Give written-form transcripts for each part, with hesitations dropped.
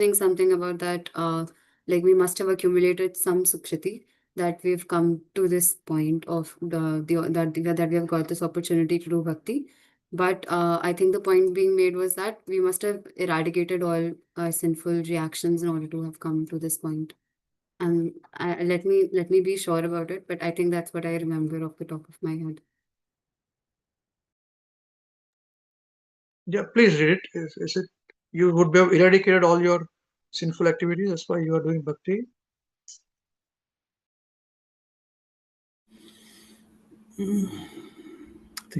Think something about that. Like we must have accumulated some sukriti that we've come to this point of that we have got this opportunity to do bhakti. But I think the point being made was that we must have eradicated all sinful reactions in order to have come to this point. Let me be sure about it, but I think that's what I remember off the top of my head. Yeah, please read it. Is it you would have eradicated all your sinful activities? That's why you are doing bhakti.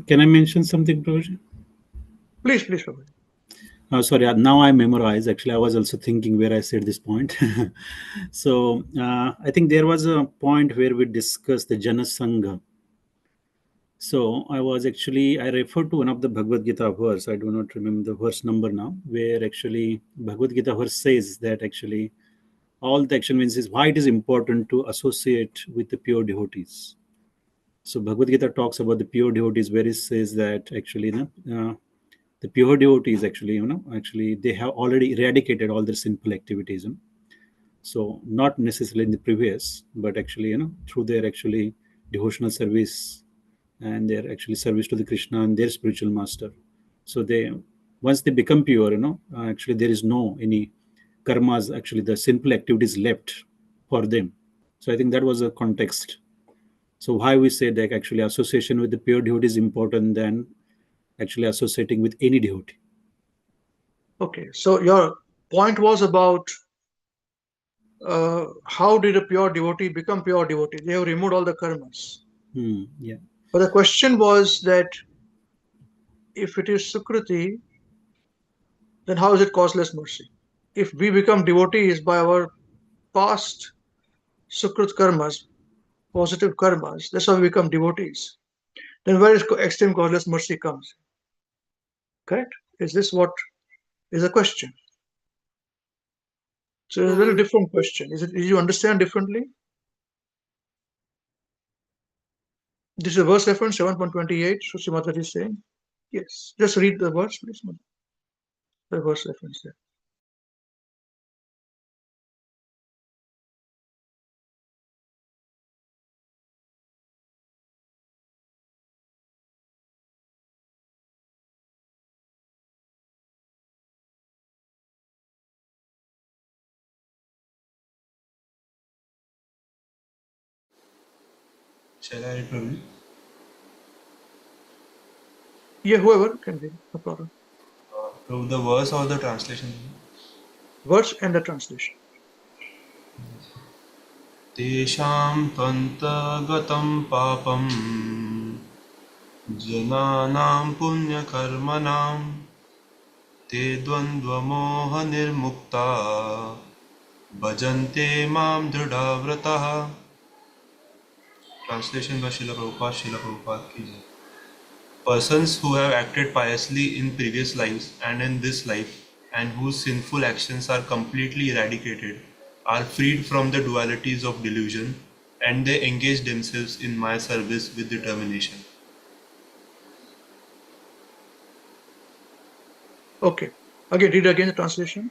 Can I mention something, Prabhuji? Please, please, Prabhu. Sorry, now I memorize. Actually, I was also thinking where I said this point. So I think there was a point where we discussed the Jana Sangha. So I referred to one of the Bhagavad Gita verse. I do not remember the verse number now, where actually Bhagavad Gita verse says that actually all the action means is why it is important to associate with the pure devotees. So Bhagavad Gita talks about the pure devotees, where it says that actually the pure devotees actually they have already eradicated all their sinful activities. So not necessarily in the previous, but actually through their actually devotional service and their actually service to the Krishna and their spiritual master. So they once they become pure, actually there is no any karmas, actually the sinful activities left for them. So I think that was a context. So why we say that actually association with the pure devotee is important than actually associating with any devotee. Okay, so your point was about how did a pure devotee become pure devotee? They have removed all the karmas. Yeah. But the question was that if it is Sukriti, then how is it causeless mercy? If we become devotees by our past Sukrit karmas, positive karmas, that's how we become devotees. Then where is extreme causeless mercy comes? Correct? Is this what is the question? So it's a little different question. Is it? Did you understand differently? This is a verse reference 7.28. Sri Mataji is saying. Yes. Just read the verse, please. The verse reference there. Shall I read, Prabhu? Yeah, whoever can read, no problem. Prabhu, the verse or the translation? Verse and the translation. Tesham tvantagatam papam jananam punyakarmanam te dvandvamoha nirmukta bhajante mam dridhavrataha. Translation by Srila Prabhupada ki jai. Persons who have acted piously in previous lives and in this life, and whose sinful actions are completely eradicated, are freed from the dualities of delusion, and they engage themselves in my service with determination. Okay. Again, read again the translation.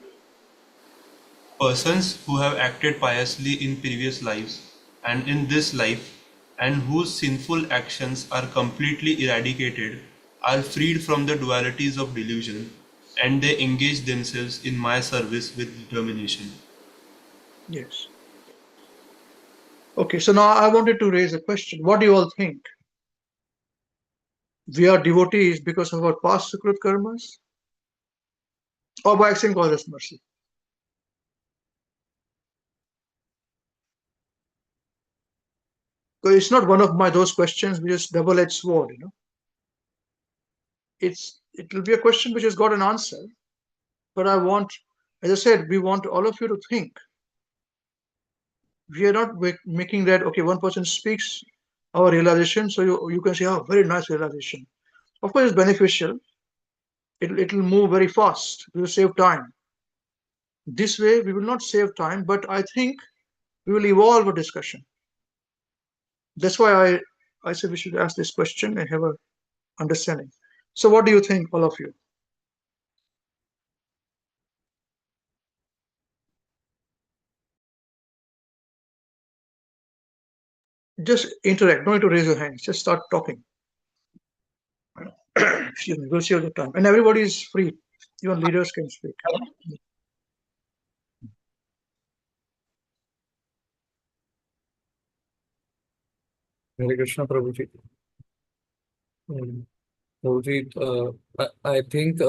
Persons who have acted piously in previous lives and in this life, and whose sinful actions are completely eradicated, are freed from the dualities of delusion, and they engage themselves in my service with determination. Yes. Okay, so now I wanted to raise a question. What do you all think? We are devotees because of our past Sukrit karmas or by extreme causeless mercy? So it's not one of those questions which is double-edged sword, It will be a question which has got an answer, but as I said, we want all of you to think. We are not making that, okay, one person speaks our realization, so you can say, oh, very nice realization. Of course, it's beneficial. It'll move very fast. We will save time. This way, we will not save time, but I think we will evolve a discussion. That's why I said we should ask this question and have a understanding. So what do you think, all of you? just interact. Don't need to raise your hands. Just start talking. Excuse me. We'll save the time, and everybody is free. Even leaders can speak. Hare Krishna Prabhuji. Prabhuji, I think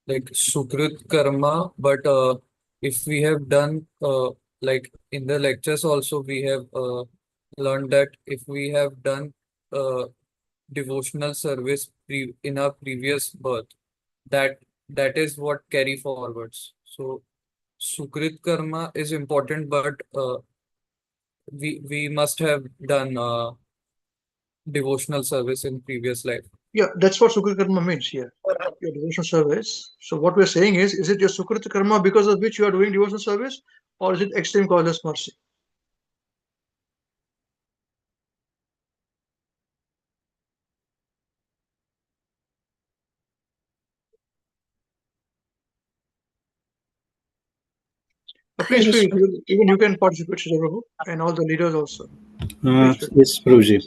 like Sukrit Karma, but if we have done like in the lectures also we have learned that if we have done uh, devotional service in our previous birth, that that is what carry forwards. So Sukrit Karma is important, but we must have done devotional service in previous life. Yeah, that's what Sukrit Karma means here. Your devotional service. So what we're saying is it your Sukrit Karma because of which you are doing devotional service, or is it extreme causeless mercy? Please feel even you can participate, Shri Prabhu, and all the leaders also. Please feel. Yes, Prabhuji.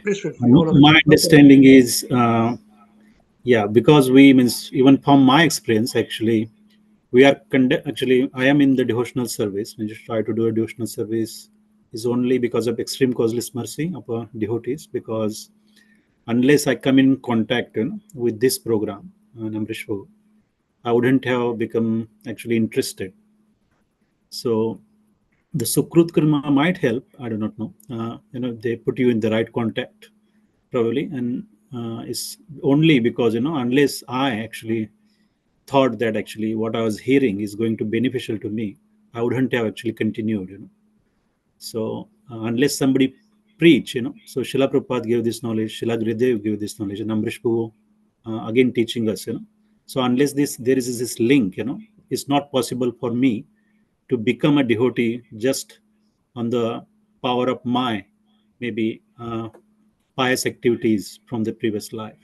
Please feel free, all of you. My understanding is, yeah, because we means even from my experience, actually, we are actually I am in the devotional service. We just try to do a devotional service is only because of extreme causeless mercy of our devotees. Because unless I come in contact with this program, Namrishwa, I wouldn't have become actually interested. So the Sukrut Karma might help. I do not know. They put you in the right contact probably, and it's only because unless I actually thought that actually what I was hearing is going to be beneficial to me, I wouldn't have actually continued. So unless somebody preach, so Srila Prabhupada gave this knowledge, Srila Gurudev gave this knowledge, and Amrish Prabhu again teaching us. So unless there is this link, it's not possible for me to become a devotee just on the power of my maybe pious activities from the previous life.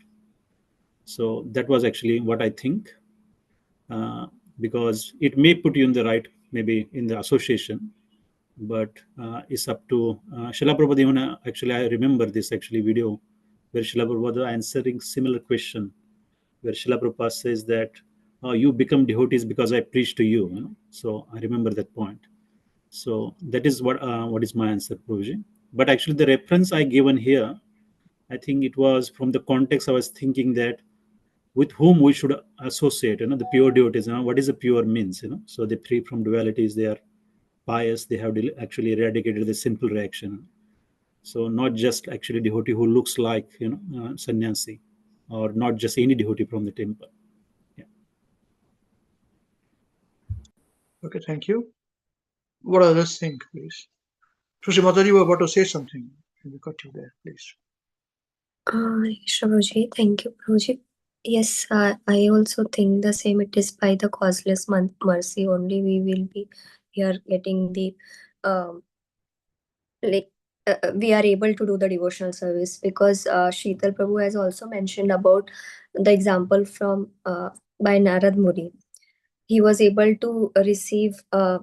So that was actually what I think, because it may put you in the right, maybe in the association, but it's up to Srila Prabhupada. Even actually, I remember this actually video where Srila Prabhupada answering similar question, where Srila Prabhupada says that you become devotees because I preach to you. So I remember that point. So that is what is my answer, Prabhuji. But actually, the reference I given here, I think it was from the context I was thinking that with whom we should associate, the pure devotees. What is a pure means? So they free from dualities. They are pious. They have actually eradicated the sinful reaction. So not just actually devotee who looks like sannyasi, or not just any devotee from the temple. Yeah. Okay, thank you. What others think, please? Sushi Mataji, you were about to say something. We got you there, please. Prabhuji, thank you, Prabhuji. Yes, I also think the same. It is by the causeless mercy only we are getting the like we are able to do the devotional service, because Sheetal Prabhu has also mentioned about the example from by Narad Muni. He was able to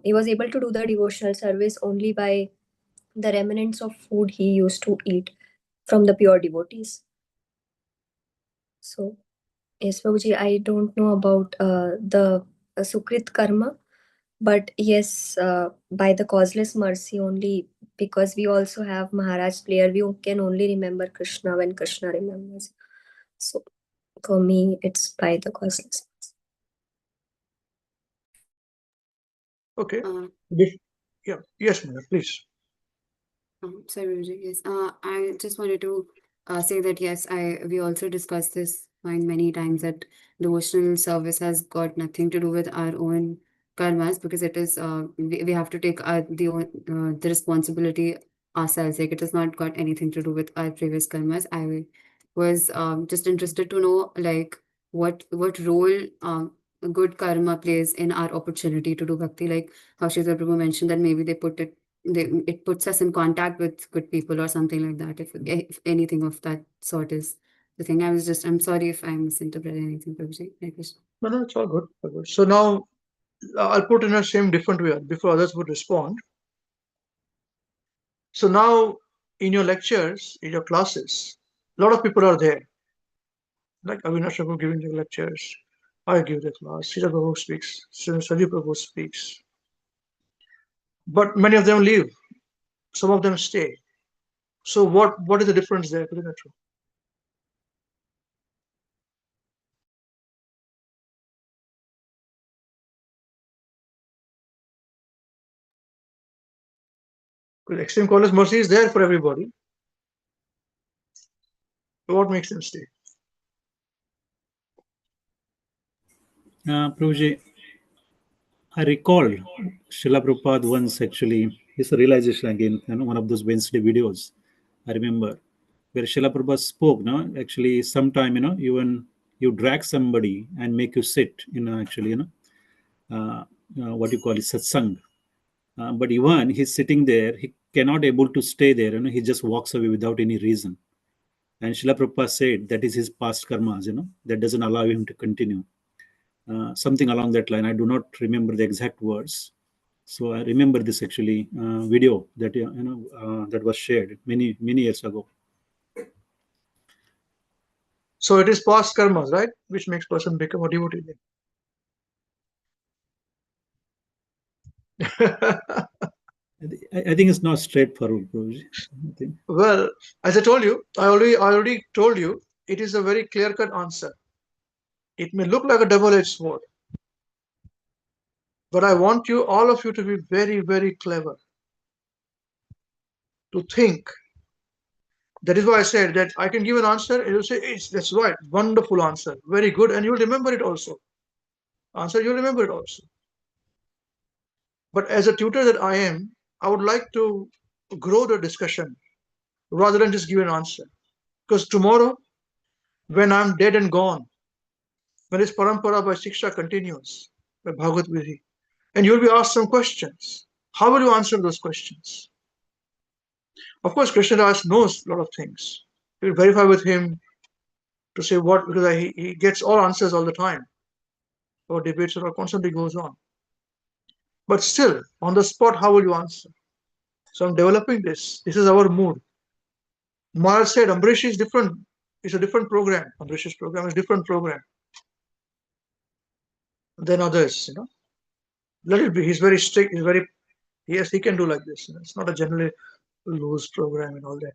he was able to do the devotional service only by the remnants of food he used to eat from the pure devotees. So yes, Prabhuji, I don't know about the Sukrit Karma, but yes, by the causeless mercy only, because we also have Maharaj player, we can only remember Krishna when Krishna remembers. So for me, it's by the causeless mercy. Okay. Yeah. Yes, Mother, please. Sorry, Vijay. Yes. I just wanted to say that yes, we also discussed this point many times, that devotional service has got nothing to do with our own karmas, because it is we have to take the responsibility ourselves. Like, it has not got anything to do with our previous karmas. I was just interested to know, like, what role good karma plays in our opportunity to do bhakti. Like how Shri Prabhu mentioned that maybe it puts us in contact with good people or something like that. If anything of that sort is the thing. I'm sorry if I misinterpreted anything, Prabhuji. Hare Krishna. No, it's all good. All good. So now I'll put in a same different way before others would respond. So now in your lectures, in your classes, a lot of people are there. Like Avinash Prabhu giving the lectures, I give the class, Sridhar Prabhu speaks, Sanjeev Prabhu speaks. But many of them leave, some of them stay. So what is the difference there? Because extreme causeless mercy is there for everybody. So what makes them stay? Prabhuji, I recall Srila Prabhupada once actually, his realization again, one of those Wednesday videos, I remember, where Srila Prabhupada spoke, actually sometime, even you drag somebody and make you sit, actually, what you call it, satsang. But even he's sitting there, he cannot able to stay there, he just walks away without any reason. And Srila Prabhupada said that is his past karmas, that doesn't allow him to continue. Something along that line. I do not remember the exact words. So I remember this actually video that that was shared many years ago. So it is past karmas, right, which makes person become a devotee. I think it's not straightforward, Prabhuji. Well, as I told you, I already told you, it is a very clear-cut answer. It may look like a double-edged sword, but I want you, all of you, to be very, very clever, to think. That is why I said that I can give an answer and you'll say, that's right, wonderful answer, very good, and you'll remember it also. You'll remember it also. But as a tutor that I am, I would like to grow the discussion rather than just give an answer. Because tomorrow, when I'm dead and gone, when this parampara by Shiksha continues, by Bhagavad Vidhi, and you'll be asked some questions, how will you answer those questions? Of course, Krishna Das knows a lot of things. You'll verify with him to say what, because he gets all answers all the time. Our debates are constantly goes on. But still, on the spot, how will you answer? So I'm developing this. This is our mood. Maharaj said Ambrish is different. It's a different program. Ambrish's program is a different program than others, Let it be. He's very strict. Yes, he can do like this. It's not a generally loose program and all that,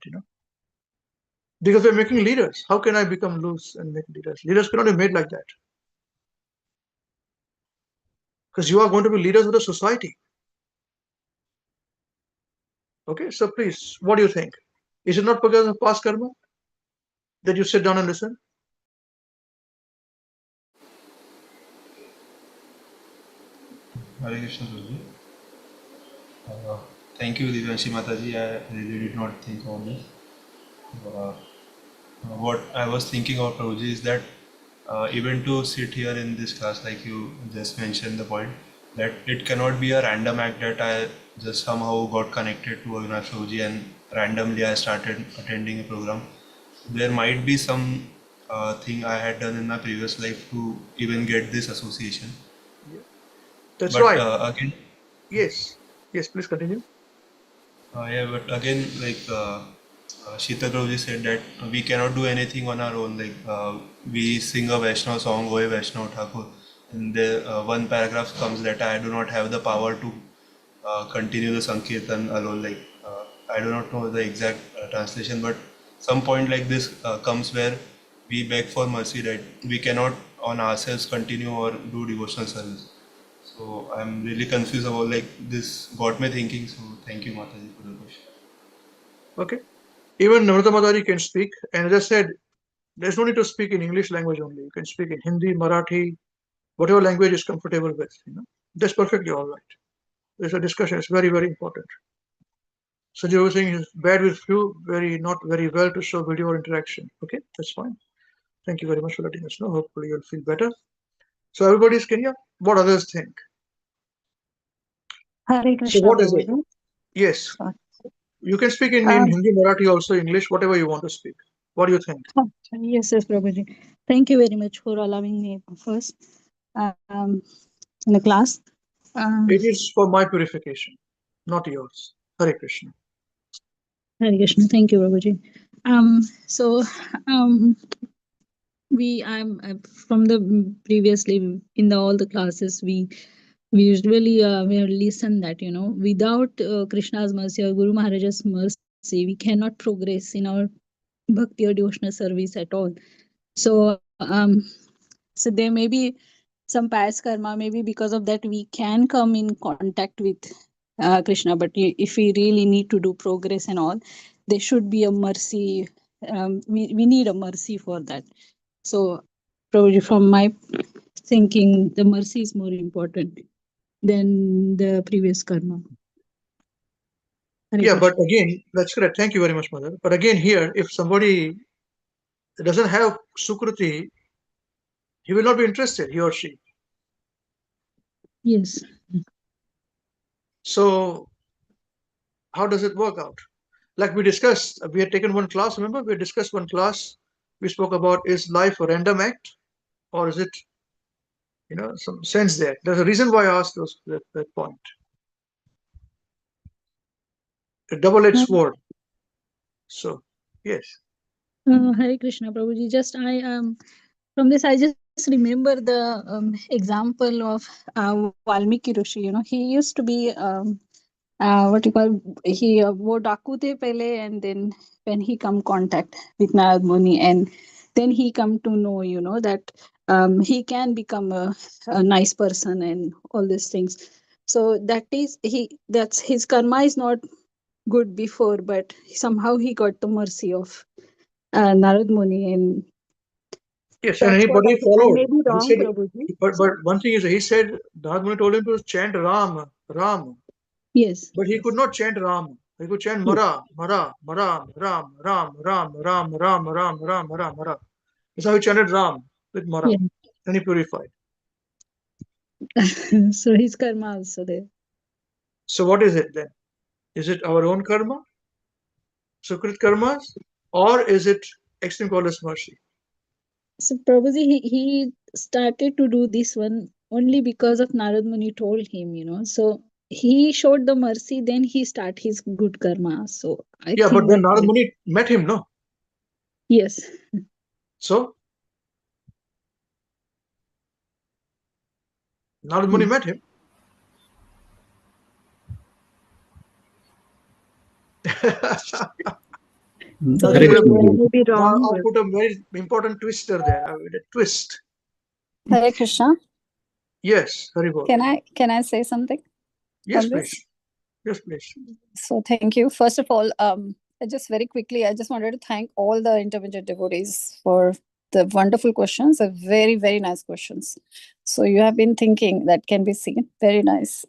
Because we're making leaders. How can I become loose and make leaders? Leaders cannot be made like that. Because you are going to be leaders of the society. Okay, so please, what do you think? Is it not because of past karma that you sit down and listen? Hare Krishna Guruji. Thank you, Divyanshi Mataji. I really did not think on this. What I was thinking of, Prabhuji, is that even to sit here in this class, like you just mentioned the point, that it cannot be a random act that I just somehow got connected to Avinash Prabhuji and randomly I started attending a program. There might be some thing I had done in my previous life to even get this association. That's But right. Again, Yes, please continue. yeah, but again, like Sheetal Prabhuji said that we cannot do anything on our own. Like we sing a Vaishnava song, Oye Vaishnava Thakur, and there one paragraph comes that I do not have the power to continue the Sankirtan alone. Like I do not know the exact translation, but some point like this comes where we beg for mercy that we cannot on ourselves continue or do devotional service. So I'm really confused about like this got me thinking. So thank you, Mataji, for the question. Okay. Even Namrata Mataji can speak, and as I said, there's no need to speak in English language only. You can speak in Hindi, Marathi, whatever language is comfortable with. That's perfectly all right. There's a discussion. It's very, very important. Sanjay was saying is bad with few, not very well to show video or interaction. Okay, that's fine. Thank you very much for letting us know. Hopefully you'll feel better. So everybody's Kenya. What others think? Hare Krishna, what is it? Prabhuji. Yes. Sorry. You can speak in Hindi, Marathi, also English, whatever you want to speak. What do you think? Yes, Prabhuji. Thank you very much for allowing me first in the class. It is for my purification, not yours. Hare Krishna. Hare Krishna. Thank you, Prabhuji. So, I'm from the previously in the all the classes we usually we have listened that without Krishna's mercy or Guru Maharaj's mercy we cannot progress in our bhakti or devotional service at all. So so there may be some past karma, maybe because of that we can come in contact with Krishna, but if we really need to do progress and all, there should be a mercy. We need a mercy for that. So probably from my thinking, the mercy is more important than the previous karma. Hare Yeah, but Krishna. again, that's correct. Thank you very much, Mother. But again, here, if somebody doesn't have Sukruti, he will not be interested, he or she. Yes. So, how does it work out? Like we discussed, we had taken one class, remember? We had discussed one class. We spoke about, is life a random act or is it, some sense there? There's a reason why I asked that point. A double-edged sword. So, yes. Hare Krishna, Prabhuji. Just I from this I just remember the example of Valmiki Rishi. He used to be what you call he wo डाकू थे पहले, and then when he come contact with Narad Muni, and then he come to know that he can become a nice person and all these things. So that's his karma is not good before, but somehow he got the mercy of Narad Muni, and Yes, and that's what anybody I followed. may be He wrong, said, Prabhuji. but one thing is, he said, Narad Muni told him to chant Ram, Ram. Yes. But he could not chant Ram. He could chant Yes. Mara, Mara, Mara, Ram, Ram, Ram, Ram, Ram, Ram, Ram, Ram, Mara. That's how he chanted Ram with Mara. Yeah. Then he purified. So his karma also there. So what is it then? Is it our own karma, Sukrit karmas, or is it extreme causeless mercy? So Prabhuji, he started to do this one only because of Narad Muni told him. So he showed the mercy, then he start his good karma. So I Yeah, but think then that Narad Muni met him, no? yes. So Narad Muni met him. Now, Hare this is Prabhuji, Krishna. I may be now wrong, I'll but put a very important twister there. I will a twist. Hare Krishna. Yes, very well. Can I say something Yes, on please. this? Yes, please. So thank you. First of all, just very quickly, I just wanted to thank all the intermediate devotees for the wonderful questions. They're very, very nice questions. So you have been thinking, that can be seen. Very nice.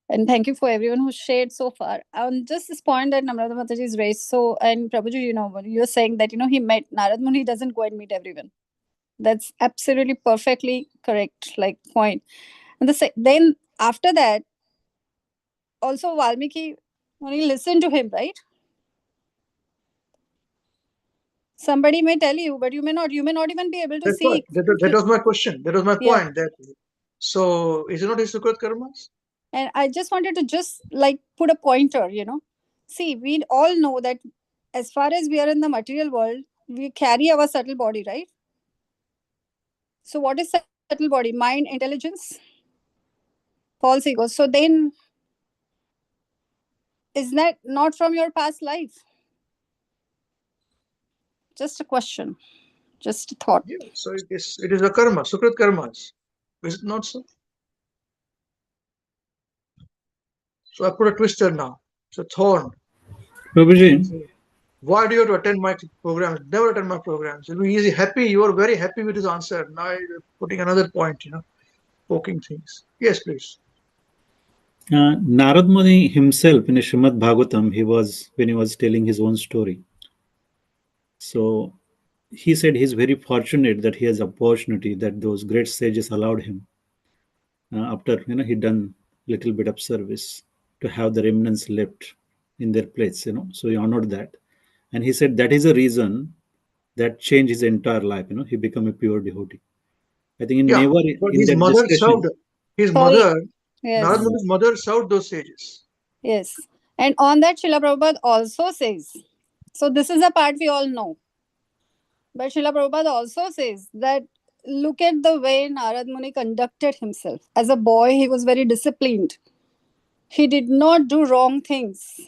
And thank you for everyone who shared so far. On just this point that Namrata Mataji is raised. So, and Prabhuji, when you're saying that, he met Narad Muni, doesn't go and meet everyone. That's absolutely perfectly correct, like point. And then after that, also Valmiki, when you listen to him, right? Somebody may tell you, but you may not. You may not even be able to That's see. right. That was my question. That was my Yeah. point. So is it not his Sukrit karmas? And I just wanted to just like put a pointer, See, we all know that as far as we are in the material world, we carry our subtle body, right? So what is subtle body? Mind, intelligence, false ego. So then, is that not from your past life? Just a question. Just a thought. Yeah. So it is a karma, Sukrit karmas. Is it not so? So I put a twister now. It's a thorn. Prabhuji, Why do you have to attend my programs? Never attend my programs. It'll be easy. Happy. You are very happy with his answer. Now you're putting another point, poking things. Yes, please. Narad Muni himself in a Srimad Bhagavatam, when he was telling his own story. So he said he's very fortunate that he has opportunity that those great sages allowed him after he done little bit of service to have the remnants left in their place. So he honored that, and he said that is a reason that changed his entire life. He became a pure devotee. I think Yeah, never but in his that mother discussion. served. His Sorry. mother, Yes. Narad Muni's mother served those sages. Yes. And on that, Srila Prabhupada also says, so this is a part we all know, but Srila Prabhupada also says that look at the way Narad Muni conducted himself. As a boy, he was very disciplined. He did not do wrong things.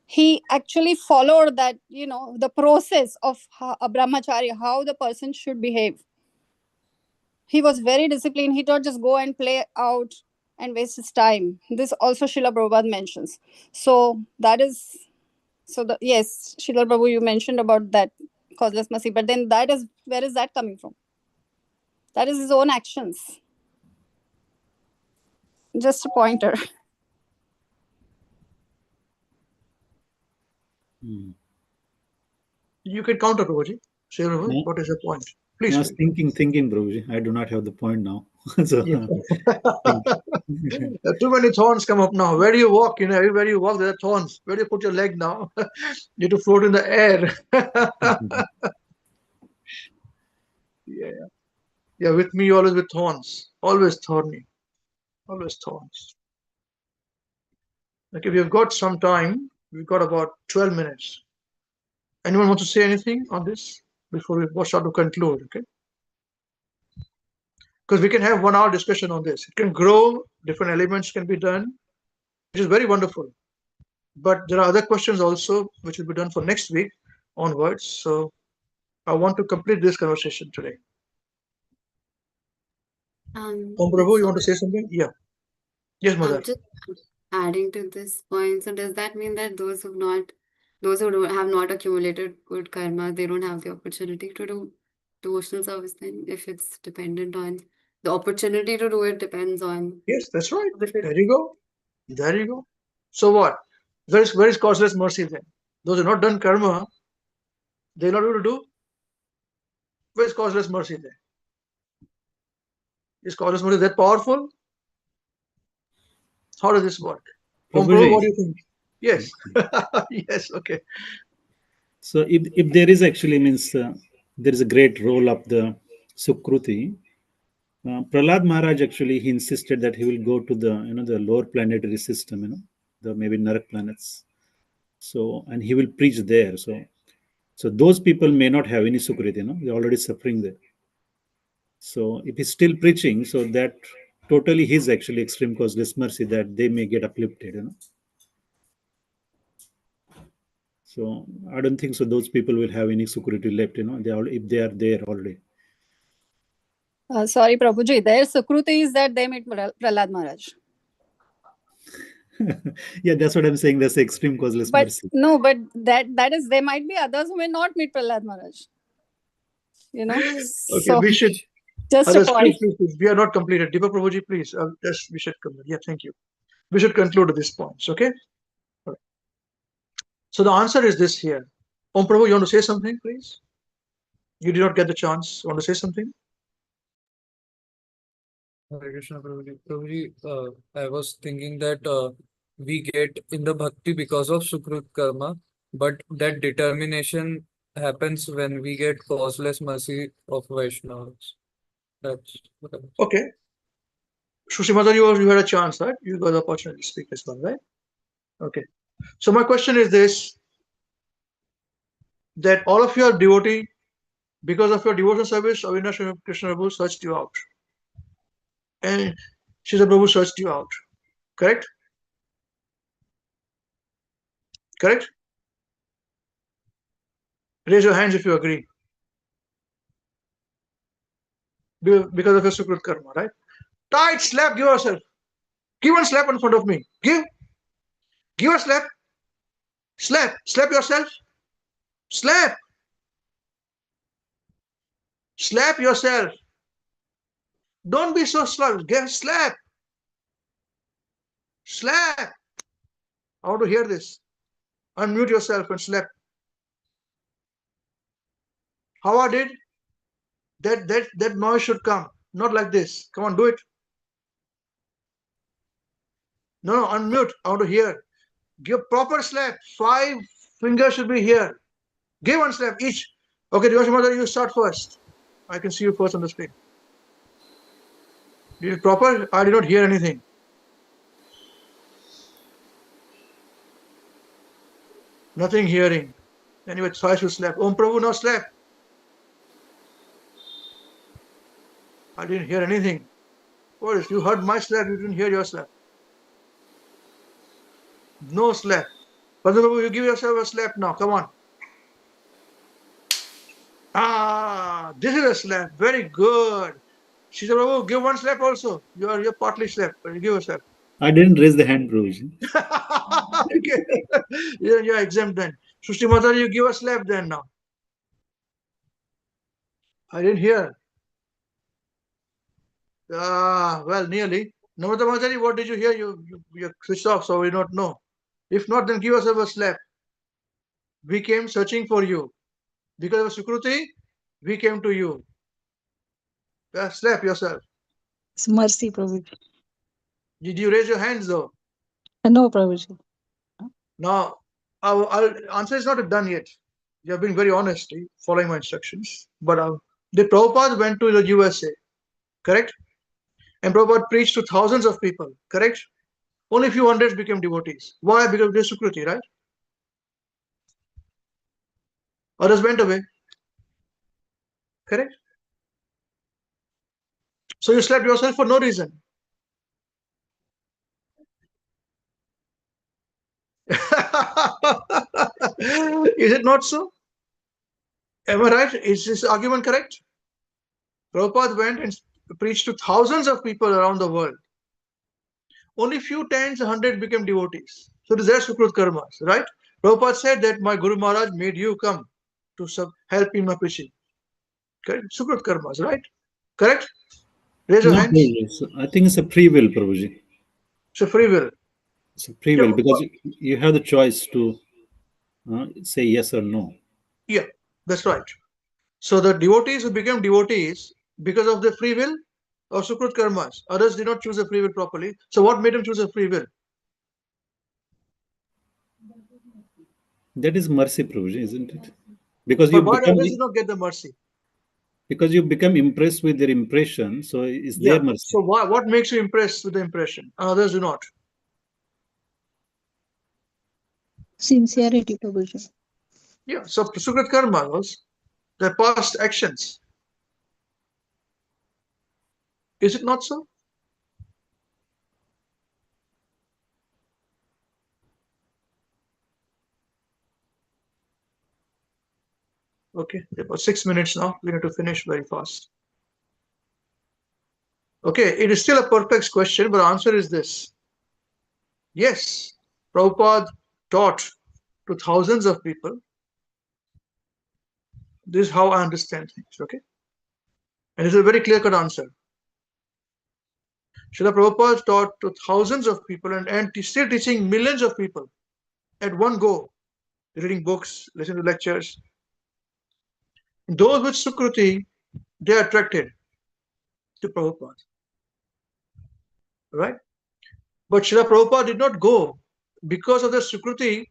He actually followed that, the process of a brahmachari, how the person should behave. He was very disciplined. He did not just go and play out and waste his time. This also Srila Prabhupada mentions. So that is, yes, Srila Prabhu, you mentioned about that causeless mercy, but then where is that coming from? That is his own actions. Just a pointer. You can counter, Prabhuji. Say, No. what is your point? Please. I was thinking, Prabhuji. I do not have the point now. So, Yeah. Too many thorns come up now. Where do you walk? Everywhere you walk, there are thorns. Where do you put your leg now? You need to float in the air. Yeah, with me, always with thorns. Always thorny. Always thorns. Okay, we've got some time. We've got about 12 minutes. Anyone want to say anything on this before we start to conclude? Okay. Because we can have 1 hour discussion on this. It can grow, different elements can be done, which is very wonderful. But there are other questions also, which will be done for next week onwards. So I want to complete this conversation today. Prabhu, you want to say something? Yeah. Yes, Mother. Just adding to this point, so does that mean that those who don't have not accumulated good karma, they don't have the opportunity to do devotional service then? If it's dependent on the opportunity to do it depends on. Yes, that's right. There you go. There you go. So what? Where is causeless mercy then? Those who have not done karma, they're not able to do. Where is causeless mercy then? Is causeless mercy that powerful? How does this work? Prabhu, what do you think? Yes. Yes, okay. So if there is actually means there is a great role of the Sukruti. Prahlad Maharaj actually he insisted that he will go to the the lower planetary system, the maybe Narak planets. So and he will preach there. So those people may not have any Sukriti, they're already suffering there. So if he's still preaching, so that totally his actually extreme causeless mercy that they may get uplifted. So I don't think so. Those people will have any Sukriti left, if they are there already. Sorry, Prabhuji. Their Sukruti is that they meet Prahlad Maharaj. Yeah, that's what I'm saying. That's extreme causeless mercy. No, but that is there might be others who may not meet Prahlad Maharaj. Okay, so we should. just Others, a point. please. We are not completed. Deepak Prabhuji, please. Yes, we should complete. Yeah, thank you. We should conclude at this point. Okay. Right. So the answer is this here. Om Prabhu, you want to say something, please? You did not get the chance. You want to say something? Hare Krishna, Prabhuji. Prabhuji, I was thinking that we get in the bhakti because of Sukrut karma, but that determination happens when we get causeless mercy of Vaishnavas. That's what I was. Okay. Shushimata, you had a chance, right? You got the opportunity to speak this one, right? Okay. So my question is this, that all of you are devotee, because of your devotional service, Avinash Krishna Prabhu searched you out. And Srila Prabhu searched you out. Correct? Correct? Raise your hands if you agree. Because of your Sukrut karma, right? Tight slap, give yourself. Give one slap in front of me. Give a slap. Slap yourself. Slap yourself. Don't be so slow. Slap. I want to hear this. Unmute yourself and slap. How I did? That noise should come. Not like this. Come on, do it. No, unmute. I want to hear. Give proper slap. 5 fingers should be here. Give one slap each. Okay, Mother, you start first. I can see you first on the screen. Did it proper? I did not hear anything. Nothing hearing. Anyway, tries to slap. Om Prabhu, now slap. I didn't hear anything. What is? You heard my slap, you didn't hear your slap. No slap. Padma Prabhu, you give yourself a slap now. Come on. Ah, this is a slap. Very good. She said, Prabhu, give one slap also. You're partly slapped, but you give a slap. I didn't raise the hand, Prabhuji. Okay. You're exempt then. Srushti Mata, you give a slap then now. I didn't hear. Ah, well, nearly. Namata Mataji, what did you hear? You switched off, so we don't know. If not, then give us a slap. We came searching for you. Because of Sukruti, we came to you. Slap yourself. It's mercy, Prabhuji. Did you raise your hands though? No, Prabhuji. Now, our answer is not done yet. You have been very honest, following my instructions. But the Prabhupada went to the USA, correct? And Prabhupada preached to thousands of people, correct? Only a few hundreds became devotees. Why? Because of their Sukruti, right? Others went away, correct? So you slapped yourself for no reason. Is it not so? Am I right? Is this argument correct? Prabhupada went and preached to thousands of people around the world. Only few tens, hundred became devotees. So it is their Sukrut karmas, right? Prabhupada said that my Guru Maharaj made you come to help in my preaching. Correct? Sukrut karmas, right? Correct? Raise your No, hands. Prabhuji. So I think it's a free will, Prabhuji. It's a free will. It's a free will because you have the choice to say yes or no. Yeah, that's right. So the devotees who became devotees because of their free will or Sukrut karmas. Others did not choose a free will properly. So what made them choose a free will? That is mercy, Prabhuji, isn't it? Because But you why become others did not get the mercy? because you become impressed with their impression, so it's Yeah. their mercy. So what makes you impressed with the impression and others do not? Sincerity, Prabhuji. Yeah. So Sukrit karmas, their past actions. Is it not so? Okay, about 6 minutes now. We need to finish very fast. Okay, it is still a perplexed question, but the answer is this. Yes, Prabhupada taught to thousands of people. This is how I understand things, okay? And it's a very clear-cut answer. Srila Prabhupada taught to thousands of people and still teaching millions of people at one go, reading books, listening to lectures. Those with Sukruti, they are attracted to Prabhupada, right? But Srila Prabhupada did not go because of the Sukruti.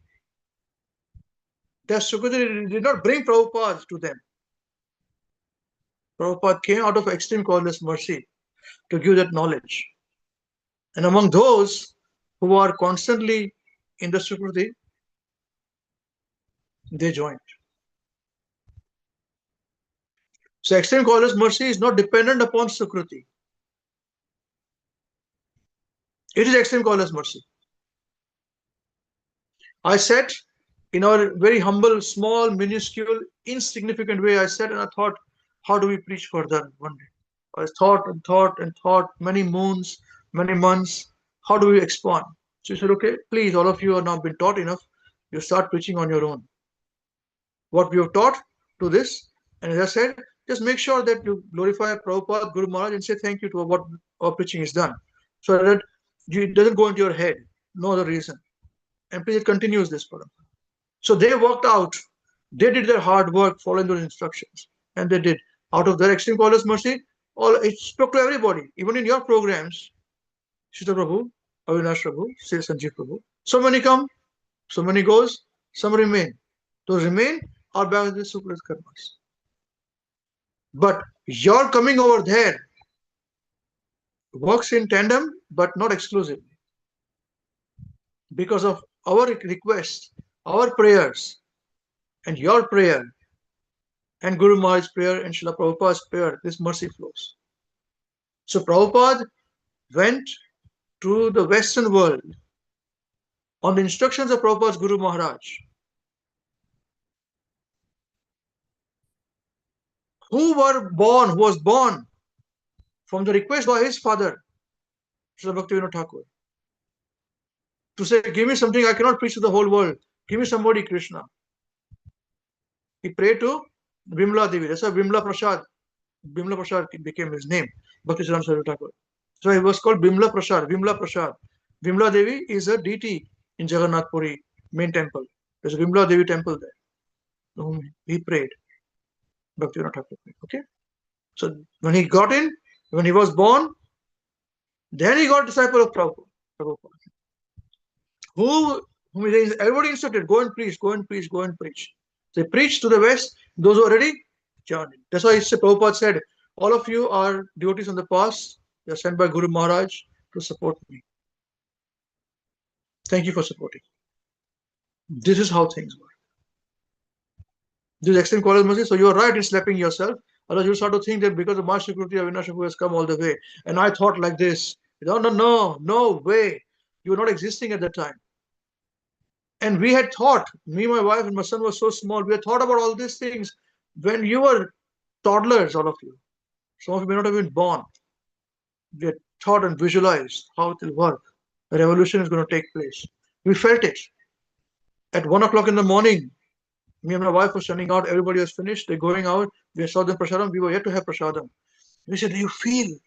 Their Sukruti did not bring Prabhupada to them. Prabhupada came out of extreme causeless mercy to give that knowledge. And among those who are constantly in the Sukruti, they joined. So extreme causeless mercy is not dependent upon Sukruti. It is extreme causeless mercy. I sat in our very humble, small, minuscule, insignificant way. I sat and I thought, how do we preach further one day? I thought and thought and thought, many moons, many months. How do we expand? So he said, okay, please, all of you are now been taught enough. You start preaching on your own. What we have taught to this, and as I said, just make sure that you glorify Prabhupada, Guru Maharaj, and say thank you to what our preaching is done, so that it doesn't go into your head. No other reason. And please, it continues this for them. So they worked out. They did their hard work following those instructions, and they did. Out of their extreme causeless mercy, it spoke to everybody, even in your programs. Srila Prabhu, Avinash Prabhu, Sri Sanjeev Prabhu. So many come, so many goes, some remain. Those remain are back with the Sukrit karmas. But your coming over there works in tandem, but not exclusively. Because of our request, our prayers and your prayer and Guru Maharaj's prayer and Srila Prabhupada's prayer, this mercy flows. So Prabhupada went to the Western world on the instructions of Prabhupada's Guru Maharaj, who was born from the request by his father, Srila Bhaktivinoda Thakur, to say, give me something I cannot preach to the whole world. Give me somebody, Krishna. He prayed to Bimla Devi. That's why Bimla Prasad became his name, Bhakti-Siddhanta Saraswati Thakur. So he was called Bimla Prasad. Bimla Devi is a deity in Jagannath Puri main temple. There's a Bimla Devi temple there, to whom he prayed. Bhakti-Siddhanta Thakur prayed. Okay? So when he was born, then he got disciple of Prabhupada. Whom everybody instructed, go and preach. They preached to the West, those who are ready, journey. That's why Prabhupada said, all of you are devotees in the past, they are sent by Guru Maharaj to support me. Thank you for supporting. This is how things work. This is extreme causeless mercy. So you are right in slapping yourself. Otherwise you start to think that because of my security, Avinash has come all the way. And I thought like this. No way. You were not existing at that time. And we had thought, me, my wife, and my son was so small, we had thought about all these things when you were toddlers, all of you. Some of you may not have been born. We had thought and visualized how it will work. The revolution is going to take place. We felt it. At 1 o'clock in the morning, me and my wife were standing out, everybody was finished, they're going out, we saw them prasadam, we were yet to have prasadam. We said, do you feel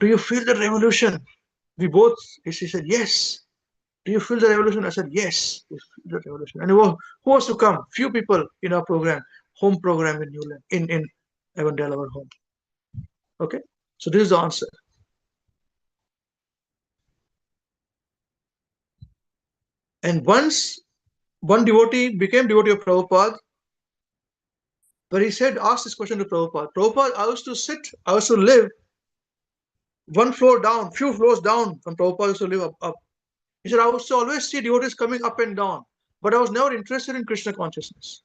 the revolution? She said, yes. Do you feel the revolution? I said, yes, we feel the revolution. And who was to come? Few people in our program, home program in Newland, in Avondale, our home. Okay, so this is the answer. And once one devotee became devotee of Prabhupada, but he said, ask this question to Prabhupada. Prabhupada, I used to live one floor down, few floors down from Prabhupada used to live up. He said, I used to always see devotees coming up and down, but I was never interested in Krishna consciousness.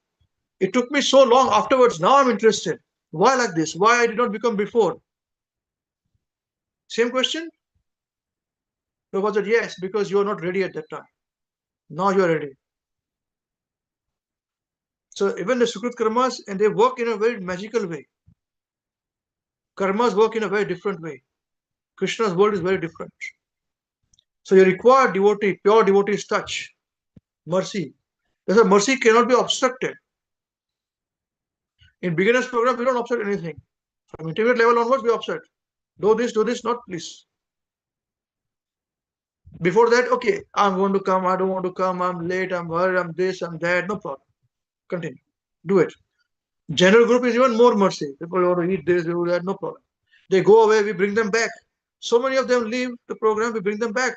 It took me so long afterwards, now I'm interested. Why like this? Why I did not become before? Same question? Prabhupada said, yes, because you are not ready at that time. Now you are ready. So even the Sukrit karmas, and they work in a very magical way. Karmas work in a very different way. Krishna's world is very different. So you require devotee, pure devotee's touch, mercy. That's why mercy cannot be obstructed. In beginners program, we don't obstruct anything. From intermediate level onwards, we obstruct. Do this, not please. Before that, okay, I'm going to come, I don't want to come, I'm late, I'm worried, I'm this, I'm that, no problem. Continue. Do it. General group is even more mercy. People want to eat this, do that, no problem. They go away, we bring them back. So many of them leave the program, we bring them back.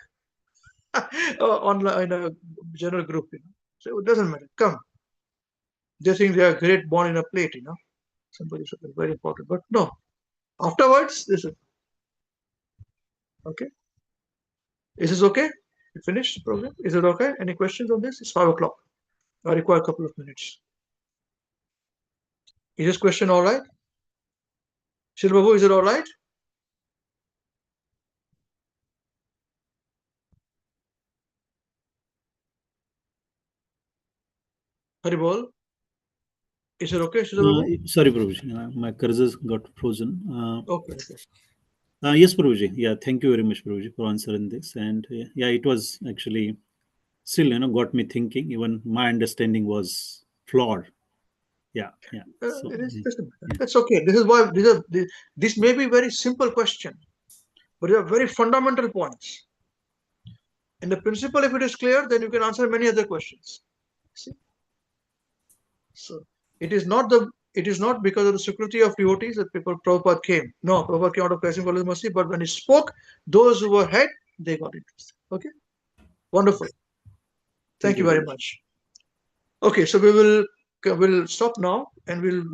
Online in a general group, So it doesn't matter. Come. They think they are great born in a plate, Somebody said very important. But no. Afterwards, this is okay. Is this okay? We finished the program. Is it okay? Any questions on this? It's 5 o'clock. I require a couple of minutes. Is this question all right? Shil Babu, is it all right? Haribol, is it okay, Shil Babu? Sorry, Prabhuji, my cursor got frozen. Okay. Yes, Prabhuji. Yeah, thank you very much, Prabhuji, for answering this. And yeah, it was actually still, got me thinking. Even my understanding was flawed. Yeah. So, that's okay. This is why this may be a very simple question, but they are very fundamental points. And the principle, if it is clear, then you can answer many other questions. See? So it is not because of the security of devotees that Prabhupada came. No, Prabhupada came out of Krishna causeless mercy, but when he spoke, those who were ahead, they got interested. Okay? Wonderful. Thank you very much. Okay, so we'll stop now and we'll